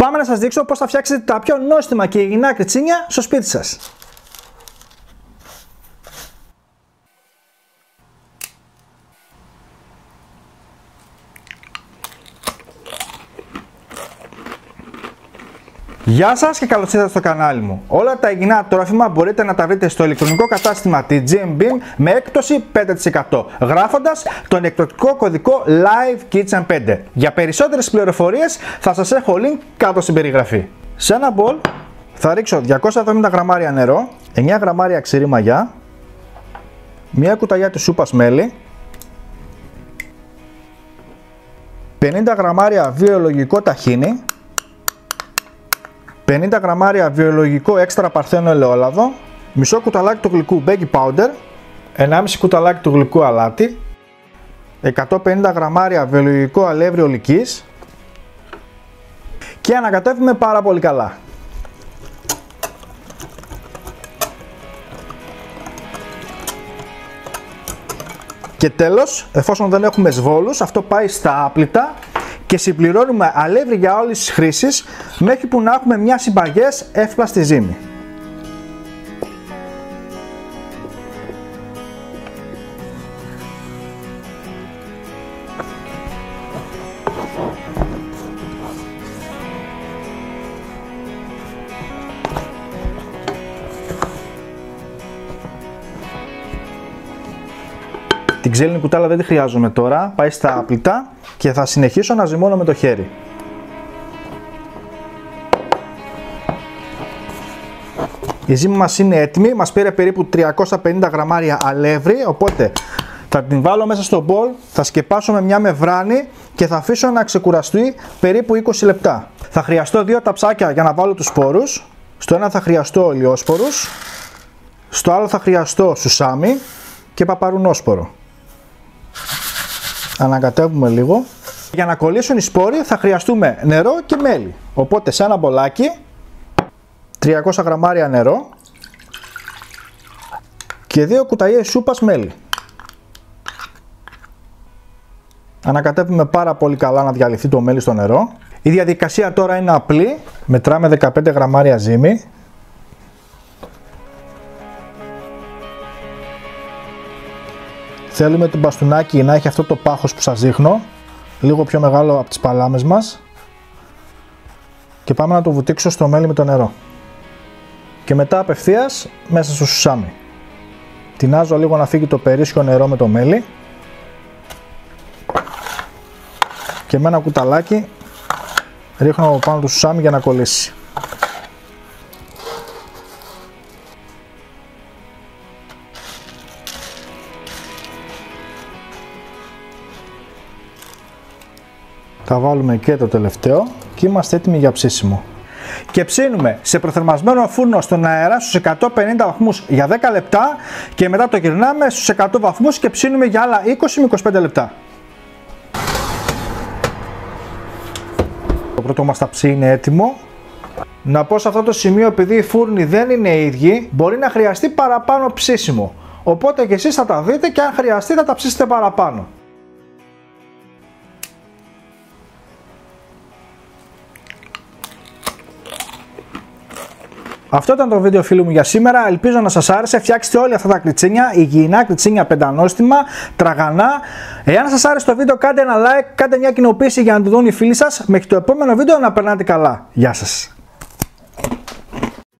Πάμε να σας δείξω πώς θα φτιάξετε τα πιο νόστιμα και υγιεινά κριτσίνια στο σπίτι σας. Γεια σας και καλώς ήρθατε στο κανάλι μου. Όλα τα υγιεινά τρόφιμα μπορείτε να τα βρείτε στο ηλεκτρονικό κατάστημα TGM Beam με έκπτωση 5% γράφοντας τον εκπτωτικό κωδικό Live Kitchen 5. Για περισσότερες πληροφορίες θα σας έχω link κάτω στην περιγραφή. Σε ένα μπολ θα ρίξω 270 γραμμάρια νερό, 9 γραμμάρια ξηρή μαγιά, μία κουταλιά της σούπας μέλι, 50 γραμμάρια βιολογικό ταχίνι, 50 γραμμάρια βιολογικό έξτρα παρθένο ελαιόλαδο, μισό κουταλάκι του γλυκού baking powder, 1,5 κουταλάκι του γλυκού αλάτι, 150 γραμμάρια βιολογικό αλεύρι ολικής και ανακατεύουμε πάρα πολύ καλά. Και τέλος, εφόσον δεν έχουμε σβόλους, αυτό πάει στα άπλυτα και συμπληρώνουμε αλεύρι για όλες τις χρήσεις μέχρι που να έχουμε μια συμπαγές εύπλαστη ζύμη. Την ξύλινη κουτάλα δεν τη χρειάζομαι τώρα, πάει στα άπλυτα και θα συνεχίσω να ζυμώνω με το χέρι. Η ζύμη μας είναι έτοιμη, μας πήρε περίπου 350 γραμμάρια αλεύρι, οπότε θα την βάλω μέσα στο μπολ, θα σκεπάσω με μια μεμβράνη και θα αφήσω να ξεκουραστεί περίπου 20 λεπτά. Θα χρειαστώ 2 ταψάκια για να βάλω τους σπόρους, στο ένα θα χρειαστώ ηλιόσπορους, στο άλλο θα χρειαστώ σουσάμι και παπαρουνόσπορο. Ανακατεύουμε λίγο. Για να κολλήσουν οι σπόροι θα χρειαστούμε νερό και μέλι. Οπότε σε ένα μπολάκι 300 γραμμάρια νερό και 2 κουταλιές σούπας μέλι. Ανακατεύουμε πάρα πολύ καλά να διαλυθεί το μέλι στο νερό. Η διαδικασία τώρα είναι απλή. Μετράμε 15 γραμμάρια ζύμη. Θέλουμε το μπαστούνάκι να έχει αυτό το πάχος που σας δείχνω, λίγο πιο μεγάλο από τις παλάμες μας, και πάμε να το βουτήξω στο μέλι με το νερό και μετά απευθείας μέσα στο σουσάμι. Τινάζω λίγο να φύγει το περίσσιο νερό με το μέλι και με ένα κουταλάκι ρίχνω από πάνω το σουσάμι για να κολλήσει. Θα βάλουμε και το τελευταίο και είμαστε έτοιμοι για ψήσιμο. Και ψήνουμε σε προθερμασμένο φούρνο στον αέρα στους 150 βαθμούς για 10 λεπτά και μετά το γυρνάμε στους 100 βαθμούς και ψήνουμε για άλλα 20 με 25 λεπτά. Το πρώτο μας ταψί είναι έτοιμο. Να πω σε αυτό το σημείο, επειδή οι φούρνοι δεν είναι ίδιοι, μπορεί να χρειαστεί παραπάνω ψήσιμο. Οπότε και εσείς θα τα δείτε και αν χρειαστεί θα τα ψήσετε παραπάνω. Αυτό ήταν το βίντεο, φίλοι μου, για σήμερα. Ελπίζω να σας άρεσε. Φτιάξτε όλοι αυτά τα κριτσίνια, υγιεινά κριτσίνια πεντανόστιμα, τραγανά. Εάν σας άρεσε το βίντεο, κάντε ένα like, κάντε μια κοινοποίηση για να το δουν οι φίλοι σας. Μέχρι το επόμενο βίντεο, να περνάτε καλά. Γεια σας.